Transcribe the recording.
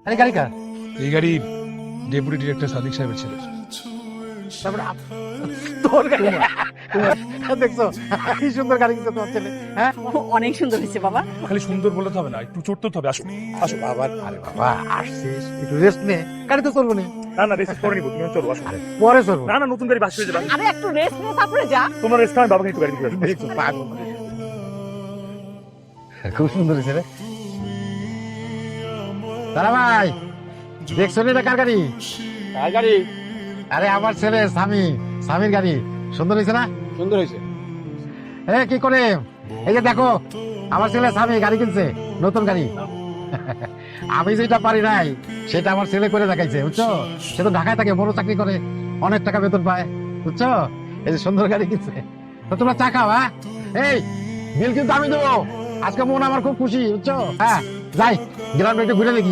আরে গাড়ি কার? এই গাড়ি ডেপুটি ডিরেক্টর সাদিক সাহেবের ছেলে। তারপরে তোর গাড়ি? দেখছো কি সুন্দর গাড়ি কিনছে তোমার ছেলে। হ্যাঁ অনেক সুন্দর হয়েছে বাবা। খালি সুন্দর বলতে হবে না, একটু চড়তে হবে। আসো আসো। আবার আরে বাবা আসছিস একটু রেস্ট নে, গাড়ি তো চলবো না। না না, রেস্ট করে নিবো, তুমি চলো। আসো। পরে চলবো। না না, নতুন গাড়ি বাস হয়ে যাবে। আরে একটু রেস্ট নে তারপরে যা। তোমার রেস্ট আমি বাবাকে একটু গাড়ি দিয়ে আসবো। দেখছো পাগল। খুব সুন্দর হয়েছে রে। দাদা ভাই দেখছো এটা কার গাড়ি? কার গাড়ি? আরে আমার ছেলে স্বামীর গাড়ি। সুন্দর হয়েছে না? সুন্দর হয়েছে। কি করে এই যে দেখো আমার ছেলে স্বামী গাড়ি কিনছে, নতুন গাড়ি। আমি যেটা পারি নাই সেটা আমার ছেলে করে দেখাইছে, বুঝছো? সে তো ঢাকায় থাকে, বড় চাকরি করে, অনেক টাকা বেতন পায়, বুঝছো? এই যে সুন্দর গাড়ি কিনছে। তো তোমরা চা খাও। হ্যাঁ এই বিল কিন্তু আমি দেবো। আজকে মন আমার খুব খুশি, বুঝছো? হ্যাঁ যাই গ্রাউন্ডে একটু ঘুরে দেখি।